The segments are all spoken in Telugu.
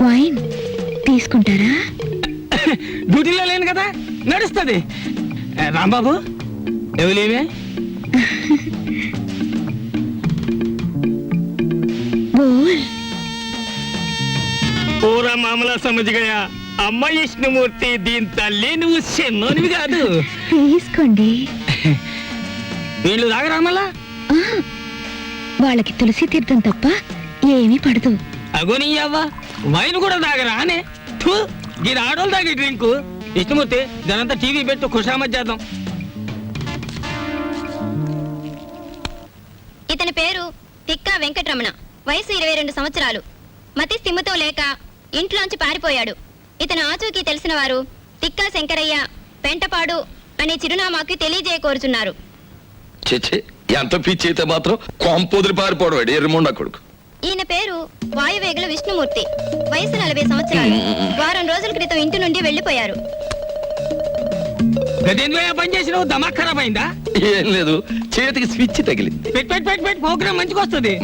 వైన్ తీసుకుంటారా? డ్యూటీలో లేను కదా, నడుస్తుంది. రాంబాబు ఎవలేవే? బోల్. పూరా మామలా సమజ్ గయా. అమ్మ విష్ణుమూర్తి, దీని తల్లి నువ్వు చిన్నోనివి కాదు. తీసుకోండి. వీళ్ళు తాగరా మళ్ళా? వాళ్ళకి తులసి తీర్థం తప్ప ఏమీ పడదు. అగోని అవ్వ, వైన్ కూడా తాగరా అనే? ఇది ఆడోళ్ళు తాగే డ్రింకు. విష్ణుమూర్తి, దానంతా టీవీ పెట్టు, ఖుషామత్ చేద్దాం. ఇతని పేరు తిక్కా వెంకటరమణ. వయసు 22 సంవత్సరాలు. మతి స్థిమితో లేక ఇంట్లోంచి పారిపోయాడు. ఇతను ఆచూకీ తెలిసిన వారు తిక్కా శంకరయ్య, పెంటపాడు అనే చిరునామాకి తెలియజేయకోరుచున్నారు. చెచ్చే, ఎంత పిచ్చి అయితే మాత్రం కొంపొదిరి పారిపోవడం ఎర్రమొండ కొడుకు. ఈయన పేరు వాయువేగుల విష్ణుమూర్తి. వయసు 40 సంవత్సరాలు. వారం రోజుల క్రితం ఇంటి నుండి వెళ్లిపోయారు. పని చేసినావు, దమా ఖరాబ్ అయిందా? ఏం లేదు, చేతికి స్విచ్ తగిలింది. పెట్టి ప్రోగ్రామ్ మంచిగా వస్తుంది.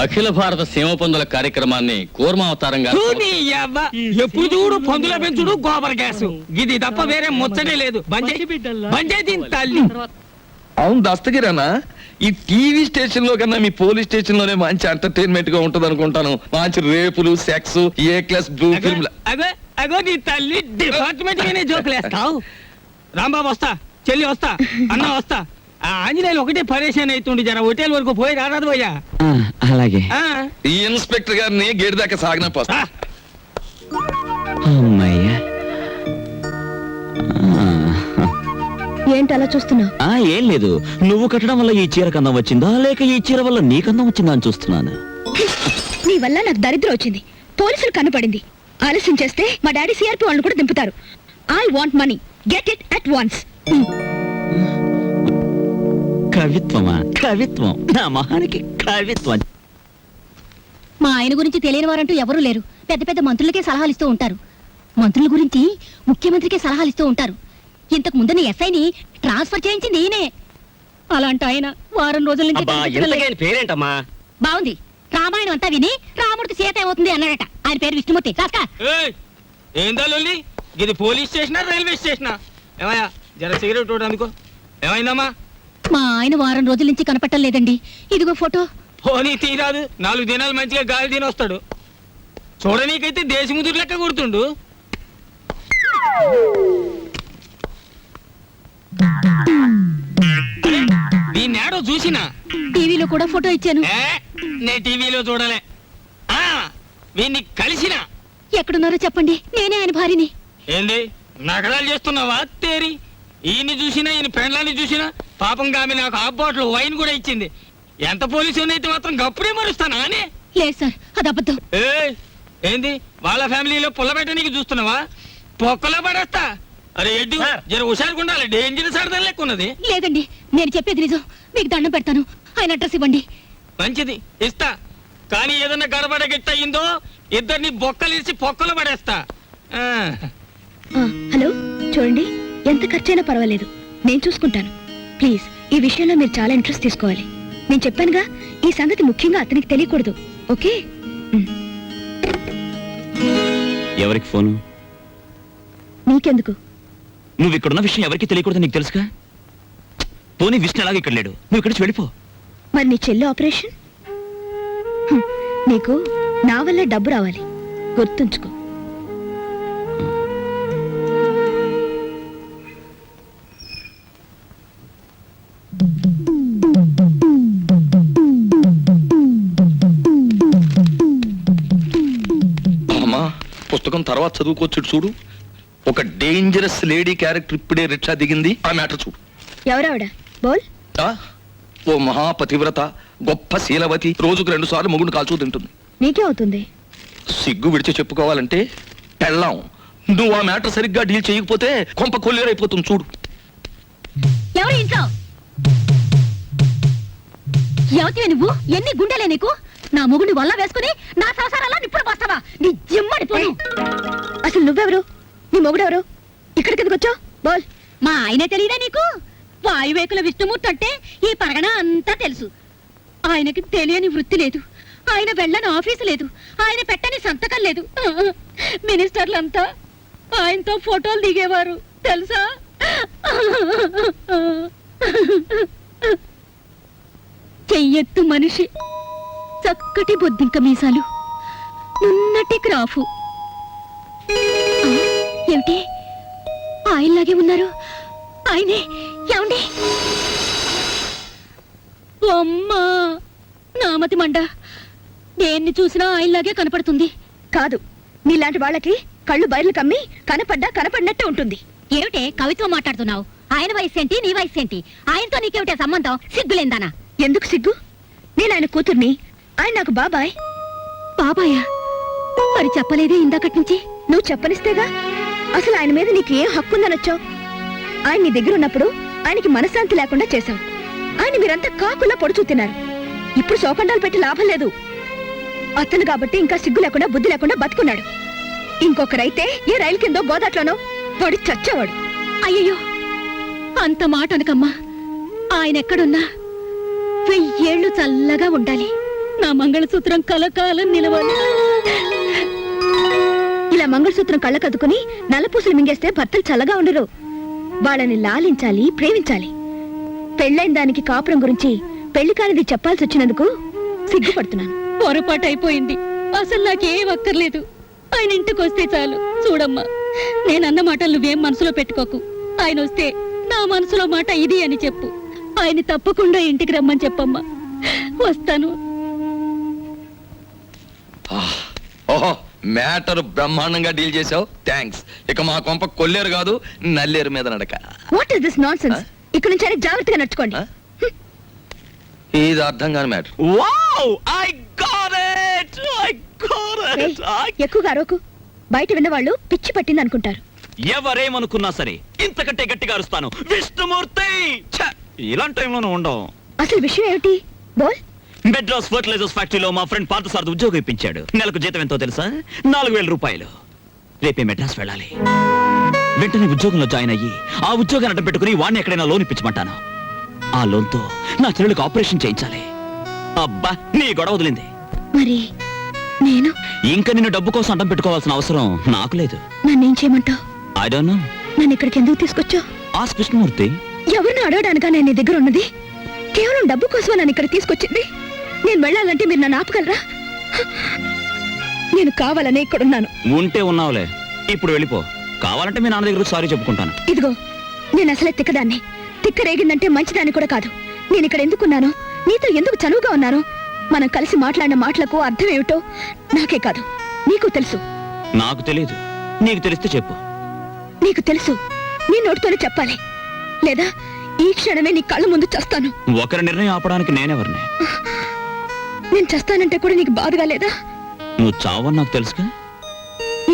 అఖిల భారత సీమ పందుల కార్యక్రమాన్ని కూర్మావతారంగా ఎప్పుడు చూడు పందుల పెంచుడు, గోబర్ గ్యాస్, ఇది తప్ప వేరే ముచ్చటే లేదు. తల్లి. అవును దస్తగిరానా, ఈ టీవీ స్టేషన్ లో కన్నా మీ పోలీస్ స్టేషన్ లోనే మంచి ఎంటర్టైన్మెంట్ గా ఉంటది అనుకుంటాను. మంచి రేపులు, సెక్స్, ఏ క్లాస్ బ్లూ ఫిల్మ్. అగో నీ తల్లి డిపార్ట్మెంట్ గానే జోకులేస్తావు. రాంబాబు వస్తా, చెల్లి వస్తా, అన్న వస్తా. ఆ ఆంజనేయులు ఒకటే పరేషాన్ అవుతుండి, జర హోటల్ వరకు పోయి రారాదు పోయా. అలాగే. ఈ ఇన్స్పెక్టర్ గారిని గేట్ దాకా సాగిన పోస్తా. ఏంటి అలా చూస్తున్నావు? ఏం లేదు, నువ్వు కట్టడం వల్ల ఈ చీర కందం వచ్చిందా, లేక ఈ చీర వల్ల నీ కందం వచ్చిందా అని చూస్తున్నాను. నీ వల్ల నాకు దరిద్రం వచ్చింది. పోలీసులు కనపడింది. ఆలస్యం చేస్తే మా డాడీ సిఆర్పి వాళ్ళని కూడా దింపుతారు. I want money, get it at once. కవిత్వమా? కవిత్వం నా మహానికి కవిత్వం. మా ఆయన గురించి తెలియని వారంటూ ఎవరూ లేరు. పెద్ద పెద్ద మంత్రులకే సలహాలు ఇస్తూ ఉంటారు. మంత్రుల గురించి ముఖ్యమంత్రికే సలహాలు ఇస్తూ ఉంటారు. ఇంతకు ముందుని ఎస్ఐని ట్రాన్స్ఫర్ చేయించింది ఈయనే. అలాంటి ఆయన వారం రోజుల నుంచి పేరేంటమ్మా? బాగుంది. రామాయణం అంతా విని రాముడికి సీత ఏమవుతుంది అన్నాడట. ఆయన పేరు విష్ణుమూర్తి. ఏందా లొల్లి? ఇది పోలీస్ స్టేషనా, రైల్వే స్టేషనా? ఏమయ్యా, జర సిగరెట్ అందుకో. ఏమైందమ్మా? మా ఆయన వారం రోజుల నుంచి కనపట్టం లేదండి. ఇదిగో ఫోటో. పోనీ తీరాదు, 4 దినాలు మంచిగా గాలి తిని వస్తాడు. చూడనీకైతే దేశముదురు లెక్క గుర్తుండు. దీన్నేడో చూసినా టీవీలో కూడా ఫోటో ఇచ్చాను. నే టీవీలో చూడలే. వీన్ని కలిసినా. ఎక్కడున్నారో చెప్పండి, నేనే ఆయన భార్యని. ఏంది నగరాలు చేస్తున్నావా తేరి? ఈయన్ని చూసినా, ఈయన పెండ్లాన్ని చూసినా పాపం గామి నాకు హాఫ్ బాటిల్ వైన్ కూడా ఇచ్చింది. ఎంత పోలీసు అయితే మాత్రం గప్పుడే మరుస్తానా అని? లేదు సార్, అది అబద్ధం. ఏంది వాళ్ళ ఫ్యామిలీలో పుల్లబెట్టనీకి చూస్తున్నావా? పొక్కలో పడేస్తా. అరే ఎడ్డు, జర హుషారుకుండాలి, డేంజరస్ ఆడదాని లెక్క ఉన్నది. లేదండి, నేను చెప్పేది నిజం. మీకు దండం పెడతాను, ఆయన అడ్రస్ ఇవ్వండి. మంచిది, ఇస్తా. కానీ ఏదన్నా గడబడ గిట్ట అయిందో ఇద్దరిని బొక్కలిసి పొక్కలు పడేస్తా. హలో, చూడండి, ఎంత ఖర్చైనా పర్వాలేదు, నేను చూసుకుంటాను. ప్లీజ్, ఈ విషయంలో మీరు చాలా ఇంట్రెస్ట్ తీసుకోవాలి. నేను చెప్పానుగా, ఈ సంగతి ముఖ్యంగా అతనికి తెలియకూడదు. ఓకే? ఎవరికి ఫోను? నీకెందుకు? నువ్వు ఇక్కడున్న విషయం ఎవరికి తెలియకూడదు, నీకు తెలుసుగా. పోనీ విష్ణు అలాగే ఇక్కడ లేడు, నువ్వు ఇక్కడి నుంచి వెళ్ళిపో. మరి నీ చెల్లి ఆపరేషన్? నీకు నా వల్ల డబ్బు రావాలి, గుర్తుంచుకో. అమ్మా, పుస్తకం తర్వాత చదువుకోవచ్చు. చూడు, ఒక డేంజరస్ లేడీ క్యారెక్టర్ ఇప్పుడే రిక్షా దిగింది. ఆ మ్యాటర్ చూడు. ఎవరావిడ? బోల్. ఓ మహాపతివ్రత, గొప్ప శీలవతి, రోజుకు 2 సార్లు మొగుడు కాల్చూ తింటుంది. నీకే అవుతుంది. సిగ్గు విడిచి చెప్పుకోవాలంటే పెళ్ళాం. నువ్వు ఆ మ్యాటర్ సరిగ్గా డీల్ చేయకపోతే కొంప కొల్లేరైపోతుంది. చూడు. ఎవరు ఇంట్లో? ఎవతివే నువ్వు? ఎన్ని గుండెలే నీకు? నా మొగుడిని వల్ల వేసుకుని నా సంసారాల్లో నిప్పుడు పోస్తావా? నీ జిమ్మడి పోను. అసలు నువ్వెవరు? నీ మొగుడెవరు? ఇక్కడికి ఎందుకు వచ్చావు బోల్. మా ఆయనే తెలియదా నీకు? వాయువేకుల విష్ణుమూర్తి అంటే ఈ పరగణ అంతా తెలుసు. ఆయనకి తెలియని వృత్తి లేదు, ఆయన వెళ్ళని ఆఫీసు లేదు, ఆయన పెట్టని సంతకం లేదు. మినిస్టర్లంతా ఆయనతో ఫోటోలు దిగేవారు తెలుసా? చెయ్యెత్తు మనిషి, చక్కటి బొద్దింక మీసాలు, నున్నటి క్రాఫు. ఏమిటి ఆయనలాగే ఉన్నారు? ఆయనే ఏమండి? అమ్మా నామతి మండ, దేన్ని చూసినా ఆయనలాగే కనపడుతుంది. కాదు, నీలాంటి వాళ్ళకి కళ్ళు బయర్లు కమ్మి కనపడినట్టే ఉంటుంది. ఏమిటే కవిత్వం మాట్లాడుతున్నావు? ఆయన వయసు ఏంటి, నీ వయసు ఏంటి? ఆయనతో నీకేమిటే సంబంధం? సిగ్గులేందానా? ఎందుకు సిగ్గు? నేను ఆయన కూతుర్ని, ఆయన నాకు బాబాయ్. బాబాయా? మరి చెప్పలేదే ఇందాకటి నుంచి? నువ్వు చెప్పనిస్తేగా. అసలు ఆయన మీద నీకు ఏం హక్కు ఉందనొచ్చావు? ఆయన నీ దగ్గర ఉన్నప్పుడు ఆయనకి మనశ్శాంతి లేకుండా చేశావు. ఆయన మీరంతా కాకుల్లా పొడుచూ తిన్నారు. ఇప్పుడు శోకండాలు పెట్టి లాభం లేదు. అతను కాబట్టి ఇంకా సిగ్గు లేకుండా బుద్ధి లేకుండా బతుకున్నాడు. ఇంకొకరైతే ఏ రైలు కిందో గోదాట్లోనో పడి చచ్చేవాడు. అయ్యయ్యో, అంత మాట అనకమ్మా. ఆయన ఎక్కడున్నా 1000 ఏళ్ళు చల్లగా ఉండాలి. నా మంగళసూత్రం కలకాలం నిలవాలి. ఇలా మంగళసూత్రం కళ్ళకద్దుకుని నల్లపూసలు మింగేస్తే భర్తలు చల్లగా ఉండరు. వాళ్ళని లాలించాలి, ప్రేమించాలి. పెళ్ళైన దానికి కాపురం గురించి పెళ్లి కానిది చెప్పాల్సి వచ్చినందుకు సిగ్గుపడుతున్నాను. పొరపాటు అయిపోయింది. అసలు నాకేం అక్కర్లేదు. ఆయన ఇంటికి వస్తే చాలు. చూడమ్మా, నేనన్న మాటలు నువ్వేం మనసులో పెట్టుకోకు. ఆయన వస్తే నా మనసులో మాట ఇది అని చెప్పు. ఆయన తప్పకుండా ఇంటికి రమ్మని చెప్పమ్మా. వస్తాను. ఓహో, మ్యాటర్ బ్రహ్మాండంగా డీల్ చేసావు, థ్యాంక్స్. ఇక మా కొంప కొల్లేరు కాదు, నల్లేరు మీద నడక. What is this nonsense? ఇక్కడ నుంచి ఆయన జాగ్రత్తగా నడుచుకోండి. ఇది అర్థం కాని matter. Wow, I got it, I got ఏయ్, ఇట్. ఎక్కువగా అరవకు. బయట విన్నవాళ్ళు పిచ్చి పట్టింది అనుకుంటారు. ఎవరేమనుకున్నా సరే ఇంతకంటే గట్టిగా అరుస్తాను. విష్ణుమూర్తి! ఛ! ఇలాంటి టైంలోనూ ఉండవు. అసలు విషయం ఏమిటి? బోల్. మెడ్రాస్ ఫర్టిలైజర్స్ ఫ్యాక్టరీలో మా ఫ్రెండ్ పార్థసారథి ఉద్యోగం ఇప్పించాడు. నెలకు జీతం ఎంతో తెలుసా? 4000 రూపాయలు. రేపే మెడ్రాస్ వెళ్ళాలి. వెంటనే ఉద్యోగంలో జాయిన్ అయ్యి ఆ ఉద్యోగాన్ని అడ్డం పెట్టుకుని వాడిని ఎక్కడైనా లోన్ ఇప్పించమంటాను. ఆ లోన్తో నా చెల్లెలకు ఆపరేషన్ చేయించాలి. అబ్బా, నీ గొడవ వదిలింది. మరి నేను ఇంకా నిన్ను డబ్బు కోసం అడ్డం పెట్టుకోవాల్సిన అవసరం నాకు లేదు. నన్నేం చేయమంటావు? I don't know. నన్ను ఇక్కడికి ఎందుకు తీసుకొచ్చావు? ఆస్క్ విష్ణుమూర్తి. ఎవరిని అడగడానికా నేను నీ దగ్గర ఉన్నది? కేవలం డబ్బు కోసం నన్ను ఇక్కడ తీసుకొచ్చింది. నేను వెళ్ళాలంటే మీరు నన్ను ఆపగలరా? నేను కావాలనే ఇక్కడున్నాను. ఉంటే ఉన్నావులే, ఇప్పుడు వెళ్ళిపో. కావాలంటే మీ నాన్న దగ్గర సారీ చెప్పుకుంటాను. ఇదిగో, నేను అసలే తిక్కదాన్ని. తిక్క రేగిందంటే మంచిదాన్ని కూడా కాదు. నేను ఇక్కడ ఎందుకున్నానో, నీతో ఎందుకు చనువుగా ఉన్నానో, మనం కలిసి మాట్లాడిన మాటలకు అర్థం ఏమిటో నాకే కాదు నీకు తెలుసు. నాకు తెలియదు, నీకు తెలిస్తే చెప్పు. నీకు తెలుసు, నీ నోటితోనే చెప్పాలి. లేదా ఈ క్షణమే నీ కళ్ళ ముందు చస్తాను. ఒకరి నిర్ణయం ఆపడానికి నేనెవరిని? నేను చస్తానంటే కూడా నీకు బాధగా లేదా? నువ్వు చావని నాకు తెలుసుగా.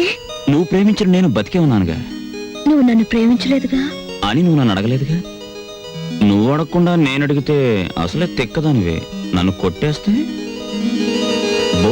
ఏ, నువ్వు ప్రేమించిన నేను బతికే ఉన్నానుగా. నువ్వు నన్ను ప్రేమించలేదుగా అని నువ్వు నన్ను అడగలేదుగా. నువ్వు అడగకుండా నేను అడిగితే అసలే తెక్కదానివే. నన్ను కొట్టేస్తే బో